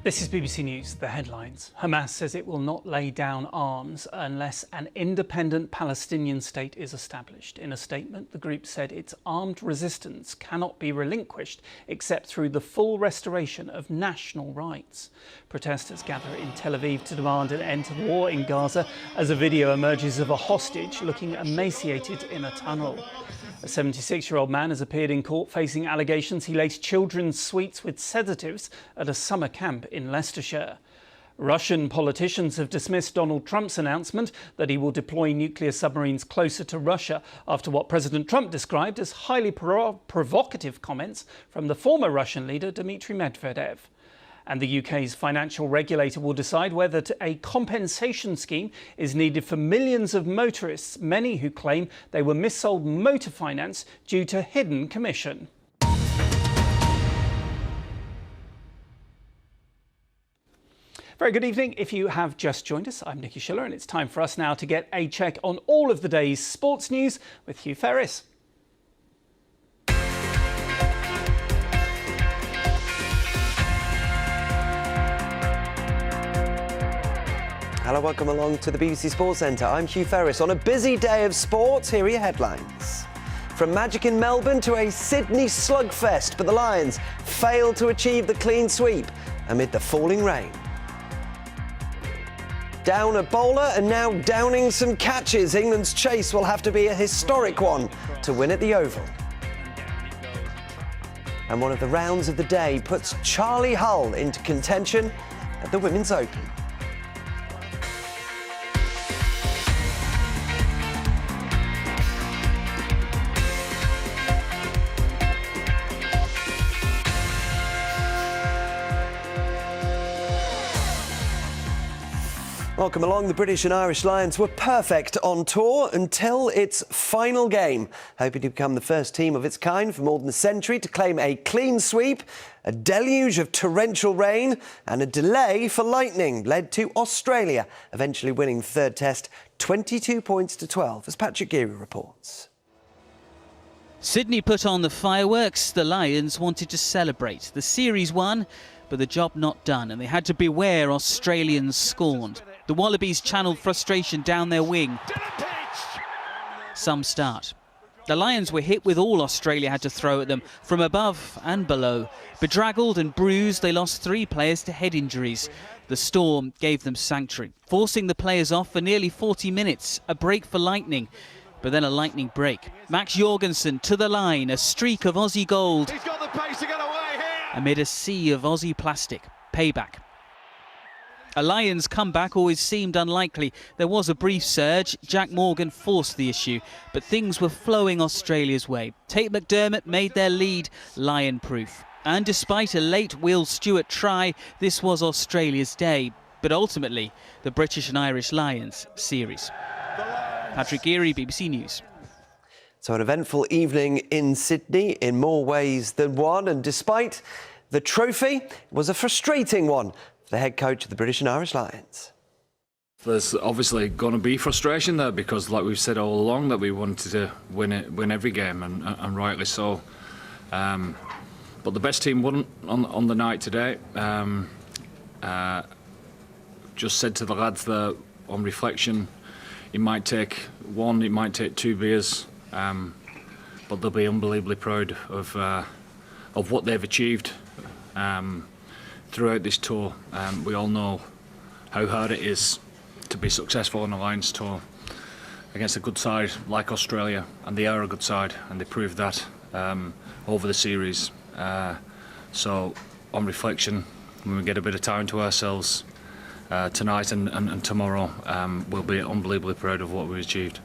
This is BBC News, the headlines. Hamas says it will not lay down arms unless an independent Palestinian state is established. In a statement, the group said its armed resistance cannot be relinquished except through the full restoration of national rights. Protesters gather in Tel Aviv to demand an end to the war in Gaza as a video emerges of a hostage looking emaciated in a tunnel. A 76-year-old man has appeared in court facing allegations he laced children's sweets with sedatives at a summer camp in Leicestershire. Russian politicians have dismissed Donald Trump's announcement that he will deploy nuclear submarines closer to Russia after what President Trump described as highly provocative comments from the former Russian leader Dmitry Medvedev. And the UK's financial regulator will decide whether a compensation scheme is needed for millions of motorists, many who claim they were missold motor finance due to hidden commission. Very good evening. If you have just joined us, I'm Nicky Schiller, and it's time for us now to get a check on all of the day's sports news with Hugh Ferris. Hello, welcome along to the BBC Sports Centre. I'm Hugh Ferris. On a busy day of sports, here are your headlines. From magic in Melbourne to a Sydney slugfest, but the Lions failed to achieve the clean sweep amid the falling rain. Down a bowler and now downing some catches. England's chase will have to be a historic one to win at the Oval. And one of the rounds of the day puts Charlie Hull into contention at the Women's Open. Welcome along. The British and Irish Lions were perfect on tour until its final game, hoping to become the first team of its kind for more than a century to claim a clean sweep. A deluge of torrential rain and a delay for lightning led to Australia eventually winning the third test 22 points to 12, as Patrick Geary reports. Sydney put on the fireworks. The Lions wanted to celebrate. The series won, but the job not done, and they had to beware Australians scorned. The Wallabies channeled frustration down their wing. Some start. The Lions were hit with all Australia had to throw at them, from above and below. Bedraggled and bruised, they lost 3 players to head injuries. The storm gave them sanctuary, forcing the players off for nearly 40 minutes, a break for lightning. But then a lightning break. Max Jorgensen to the line, a streak of Aussie gold. He's got the pace to get away here. Amid a sea of Aussie plastic. Payback. A Lions comeback always seemed unlikely. There was a brief surge. Jack Morgan forced the issue, but things were flowing Australia's way. Tate McDermott made their lead lion-proof. And despite a late Will Stewart try, this was Australia's day. But ultimately, the British and Irish Lions series. Patrick Geary, BBC News. So an eventful evening in Sydney in more ways than one, and despite the trophy, it was a frustrating one for the head coach of the British and Irish Lions. There's obviously going to be frustration there because, like we've said all along, that we wanted to win every game, and rightly so. But the best team won on the night today. Just said to the lads that on reflection, it might take 1, it might take 2 beers, but they'll be unbelievably proud of what they've achieved throughout this tour. We all know how hard it is to be successful on a Lions tour against a good side like Australia, and they are a good side, and they proved that over the series. So on reflection, when we get a bit of time to ourselves tonight and tomorrow, we'll be unbelievably proud of what we achieved.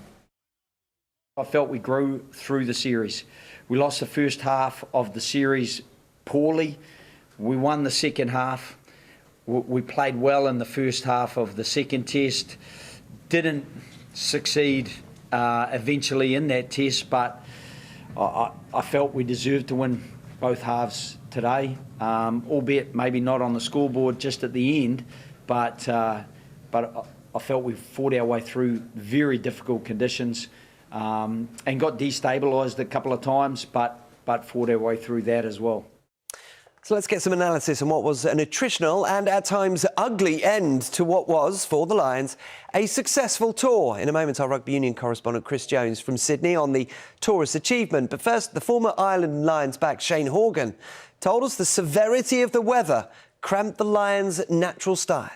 I felt we grew through the series. We lost the first half of the series poorly. We won the second half. We played well in the first half of the second test. Didn't succeed eventually in that test, but I felt we deserved to win both halves today, albeit maybe not on the scoreboard just at the end, but I felt we fought our way through very difficult conditions and got destabilised a couple of times, but fought our way through that as well. So let's get some analysis on what was an attritional and at times ugly end to what was, for the Lions, a successful tour. In a moment, our rugby union correspondent Chris Jones from Sydney on the tourist achievement. But first, the former Ireland Lions back Shane Horgan told us the severity of the weather cramped the Lions' natural style.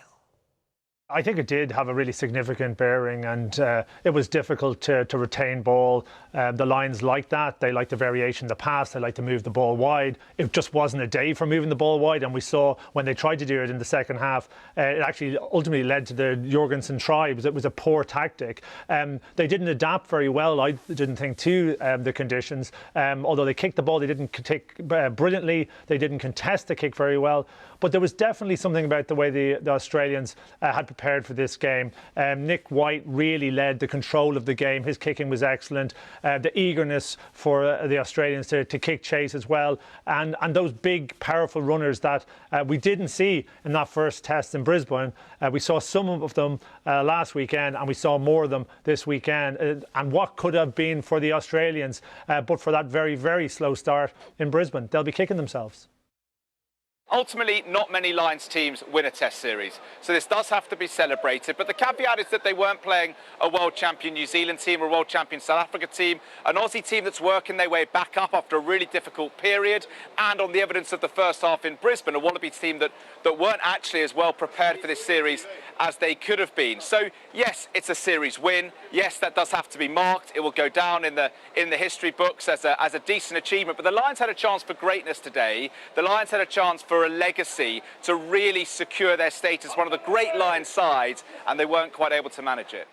I think it did have a really significant bearing, and it was difficult to retain ball. The Lions liked that. They liked the variation in the pass. They liked to move the ball wide. It just wasn't a day for moving the ball wide, and we saw when they tried to do it in the second half, it actually ultimately led to the Jorgensen try. It was a poor tactic. They didn't adapt very well, I didn't think, to the conditions. Although they kicked the ball, they didn't kick brilliantly. They didn't contest the kick very well. But there was definitely something about the way the Australians had prepared for this game. Nick White really led the control of the game. His kicking was excellent. The eagerness for the Australians to kick chase as well. And those big, powerful runners that we didn't see in that first test in Brisbane. We saw some of them last weekend, and we saw more of them this weekend. And what could have been for the Australians, but for that very, very slow start in Brisbane. They'll be kicking themselves. Ultimately, not many Lions teams win a Test series, so this does have to be celebrated. But the caveat is that they weren't playing a world champion New Zealand team or a world champion South Africa team, an Aussie team that's working their way back up after a really difficult period, and on the evidence of the first half in Brisbane, a Wallabies team that weren't actually as well prepared for this series as they could have been. So yes, it's a series win. Yes, that does have to be marked. It will go down in the history books as a decent achievement. But the Lions had a chance for greatness today. The Lions had a chance for a legacy to really secure their status, one of the great Lions sides, and they weren't quite able to manage it.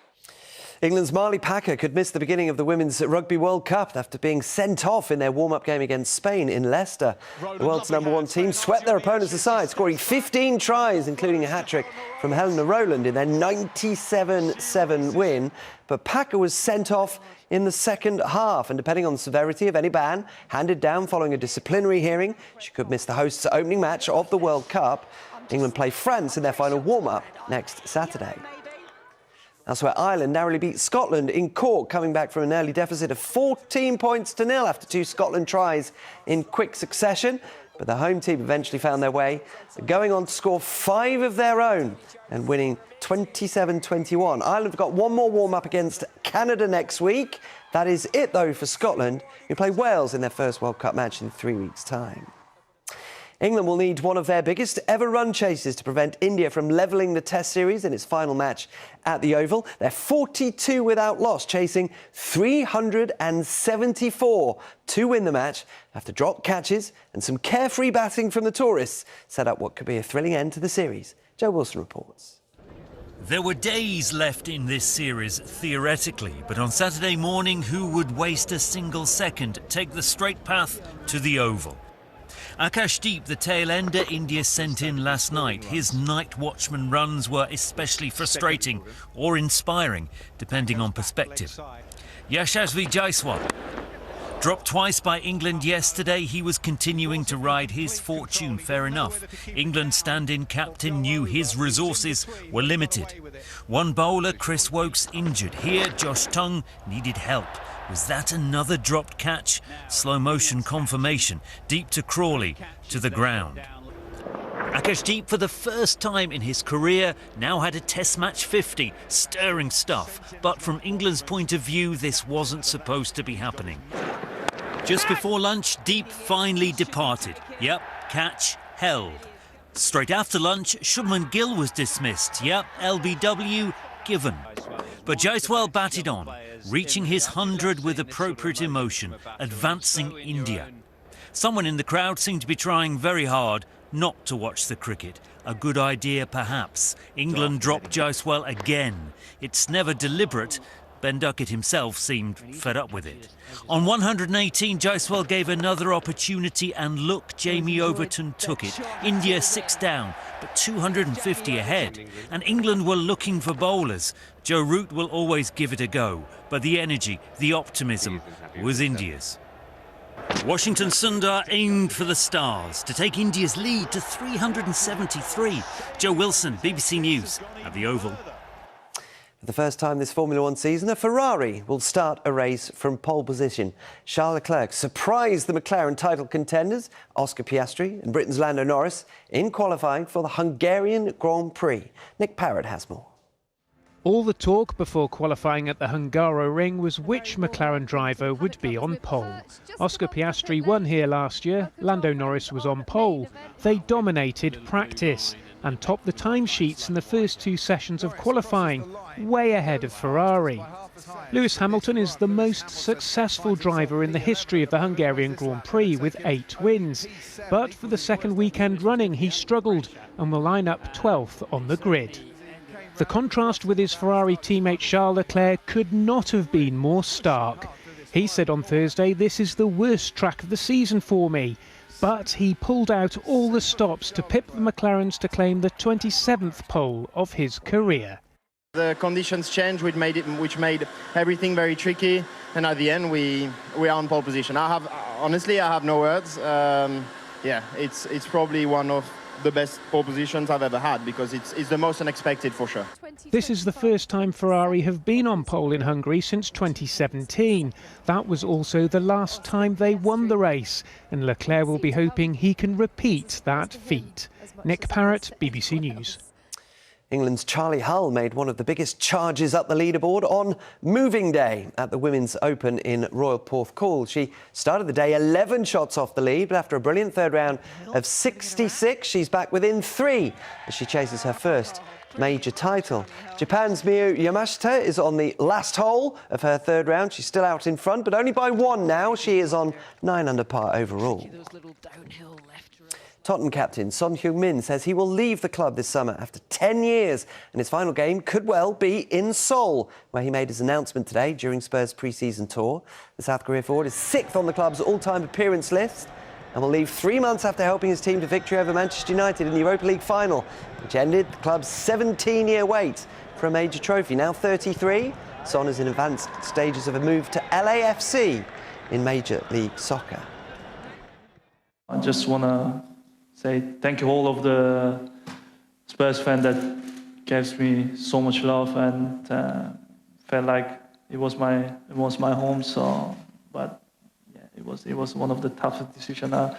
England's Marley Packer could miss the beginning of the Women's Rugby World Cup after being sent off in their warm-up game against Spain in Leicester. The world's #1 team swept their opponents aside, scoring 15 tries, including a hat-trick from Helena Rowland in their 97-7 win. But Packer was sent off in the second half, and depending on the severity of any ban handed down following a disciplinary hearing, she could miss the hosts' opening match of the World Cup. England play France in their final warm-up next Saturday. Elsewhere, Ireland narrowly beat Scotland in Cork, coming back from an early deficit of 14 points to nil after 2 Scotland tries in quick succession. But the home team eventually found their way, going on to score 5 of their own and winning 27-21. Ireland have got one more warm-up against Canada next week. That is it, though, for Scotland, who play Wales in their first World Cup match in 3 weeks' time. England will need one of their biggest ever run chases to prevent India from levelling the Test series in its final match at the Oval. They're 42 without loss, chasing 374 to win the match after drop catches and some carefree batting from the tourists set up what could be a thrilling end to the series. Joe Wilson reports. There were days left in this series, theoretically, but on Saturday morning, who would waste a single second, take the straight path to the Oval? Akashdeep, the tail-ender India sent in last night, his night watchman runs were especially frustrating or inspiring, depending on perspective. Yashasvi Jaiswal, dropped twice by England yesterday, he was continuing to ride his fortune, fair enough. England stand-in captain knew his resources were limited. One bowler, Chris Wokes, injured. Here, Josh Tongue needed help. Was that another dropped catch? Slow motion confirmation, deep to Crawley, to the ground. Akashdeep, for the first time in his career, now had a Test match 50, stirring stuff. But from England's point of view, this wasn't supposed to be happening. Just before lunch, Deep finally departed. Yep, catch held. Straight after lunch, Shubman Gill was dismissed. Yep, LBW given. But Jaiswal batted on, reaching his 100 with appropriate emotion, advancing India. Someone in the crowd seemed to be trying very hard not to watch the cricket. A good idea, perhaps. England dropped Jaiswal again. It's never deliberate. Ben Duckett himself seemed fed up with it. On 118, Jaiswal gave another opportunity, and look, Jamie Overton took it. India 6 down, but 250 ahead. And England were looking for bowlers. Joe Root will always give it a go, but the energy, the optimism was India's. Washington Sundar aimed for the stars to take India's lead to 373. Joe Wilson, BBC News, at the Oval. For the first time this Formula One season, a Ferrari will start a race from pole position. Charles Leclerc surprised the McLaren title contenders, Oscar Piastri and Britain's Lando Norris, in qualifying for the Hungarian Grand Prix. Nick Parrott has more. All the talk before qualifying at the Hungaroring was which McLaren driver would be on pole. Oscar Piastri won here last year, Lando Norris was on pole. They dominated practice and topped the timesheets in the first two sessions of qualifying, way ahead of Ferrari. Lewis Hamilton is the most successful driver in the history of the Hungarian Grand Prix with 8 wins. But for the second weekend running, he struggled and will line up 12th on the grid. The contrast with his Ferrari teammate Charles Leclerc could not have been more stark. He said on Thursday, "This is the worst track of the season for me." But he pulled out all the stops to pip the McLarens to claim the 27th pole of his career. The conditions changed, which made everything very tricky, and at the end we are on pole position. Honestly, I have no words. Yeah, it's probably one of the best pole positions I've ever had, because it's the most unexpected for sure. This is the first time Ferrari have been on pole in Hungary since 2017. That was also the last time they won the race, and Leclerc will be hoping he can repeat that feat. Nick Parrott, BBC News. England's Charlie Hull made one of the biggest charges up the leaderboard on moving day at the Women's Open in Royal Porthcawl. She started the day 11 shots off the lead, but after a brilliant third round of 66, she's back within 3 as she chases her first major title. Japan's Miyu Yamashita is on the last hole of her third round. She's still out in front, but only by 1 now. She is on 9 under par overall. Tottenham captain Son Heung-min says he will leave the club this summer after 10 years, and his final game could well be in Seoul, where he made his announcement today during Spurs' pre-season tour. The South Korea forward is 6th on the club's all-time appearance list and will leave 3 months after helping his team to victory over Manchester United in the Europa League final, which ended the club's 17-year wait for a major trophy. Now 33, Son is in advanced stages of a move to LAFC in Major League Soccer. I just want to say thank you all of the Spurs fans that gives me so much love, and felt like it was my home. So, but yeah, it was one of the toughest decisions I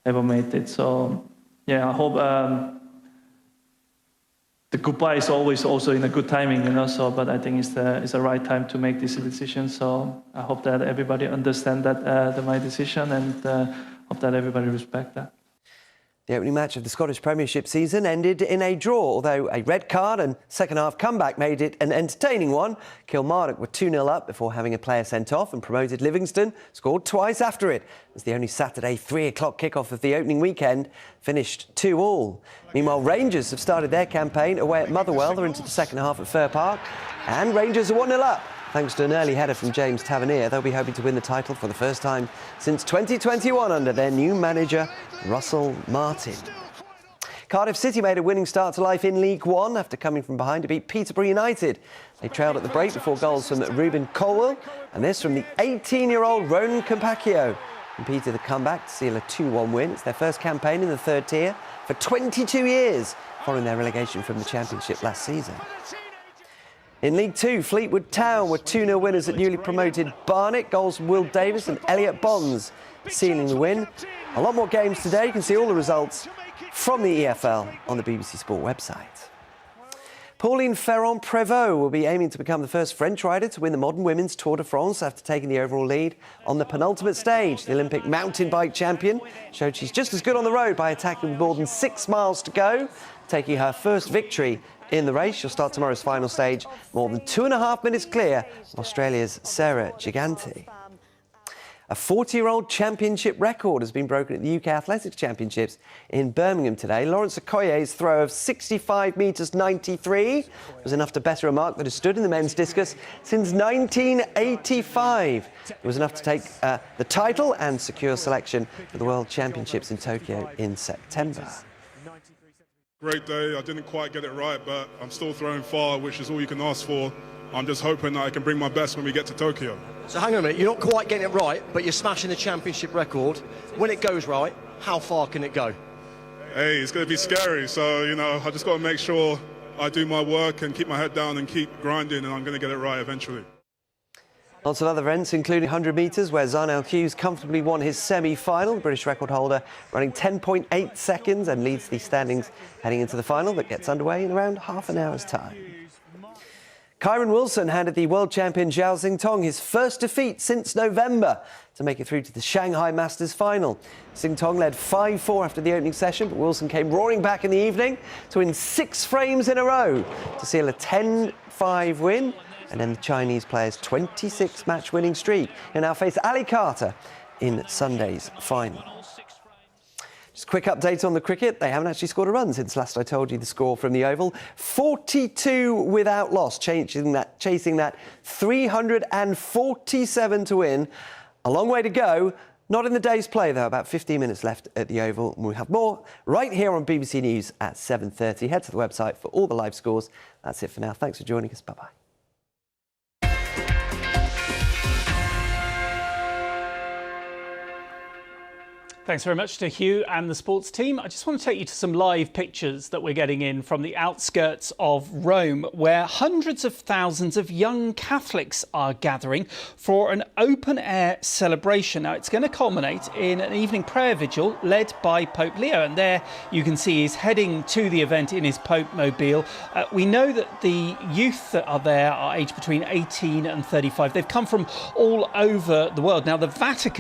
ever made. So yeah, I hope the goodbye is always also in a good timing, you know. So, but I think it's the right time to make this decision. So I hope that everybody understand that my decision, and hope that everybody respect that. The opening match of the Scottish Premiership season ended in a draw, although a red card and second-half comeback made it an entertaining one. Kilmarnock were 2-0 up before having a player sent off, and promoted Livingston scored twice after it, as the only Saturday 3 o'clock kickoff of the opening weekend finished 2-2. Meanwhile, Rangers have started their campaign away at Motherwell. They're into the second half at Fir Park, and Rangers are 1-0 up. Thanks to an early header from James Tavernier, they'll be hoping to win the title for the first time since 2021 under their new manager, Russell Martin. Cardiff City made a winning start to life in League One after coming from behind to beat Peterborough United. They trailed at the break before goals from Ruben Colwell, and this from the 18-year-old Ronan Campacchio. Completed the comeback to seal a 2-1 win. It's their first campaign in the third tier for 22 years, following their relegation from the Championship last season. In League Two, Fleetwood Town were 2-0 winners at newly promoted Barnet. Goals from Will Davis and Elliot Bonds sealing the win. A lot more games today. You can see all the results from the EFL on the BBC Sport website. Pauline Ferrand-Prévot will be aiming to become the first French rider to win the modern women's Tour de France after taking the overall lead on the penultimate stage. The Olympic mountain bike champion showed she's just as good on the road by attacking with more than 6 miles to go, taking her first victory in the race. She'll start tomorrow's final stage more than 2.5 minutes clear of Australia's Sarah Gigante. A 40-year-old championship record has been broken at the UK Athletics Championships in Birmingham today. Lawrence Okoye's throw of 65 metres 93 was enough to better a mark that has stood in the men's discus since 1985. It was enough to take the title and secure selection for the World Championships in Tokyo in September. Great day. I didn't quite get it right, but I'm still throwing far, which is all you can ask for. I'm just hoping that I can bring my best when we get to Tokyo. So hang on a minute, you're not quite getting it right, but you're smashing the championship record. When it goes right, how far can it go? Hey, it's going to be scary, so, you know, I just got to make sure I do my work and keep my head down and keep grinding, and I'm going to get it right eventually. Lots of other events, including 100 metres, where Zarnell Hughes comfortably won his semi-final. The British record holder running 10.8 seconds and leads the standings heading into the final that gets underway in around half an hour's time. Kyron Wilson handed the world champion Zhao Xingtong his first defeat since November to make it through to the Shanghai Masters final. Xingtong led 5-4 after the opening session, but Wilson came roaring back in the evening to win 6 frames in a row to seal a 10-5 win and end the Chinese player's 26-match winning streak. He'll now face Ali Carter in Sunday's final. Just a quick update on the cricket. They haven't actually scored a run since last I told you the score from the Oval. 42 without loss, chasing that 347 to win. A long way to go. Not in the day's play, though. About 15 minutes left at the Oval. And we'll have more right here on BBC News at 7:30. Head to the website for all the live scores. That's it for now. Thanks for joining us. Bye-bye. Thanks very much to Hugh and the sports team. I just want to take you to some live pictures that we're getting in from the outskirts of Rome, where hundreds of thousands of young Catholics are gathering for an open-air celebration. Now, it's going to culminate in an evening prayer vigil led by Pope Leo, and there you can see he's heading to the event in his Pope mobile. We know that the youth that are there are aged between 18 and 35. They've come from all over the world. Now, the Vatican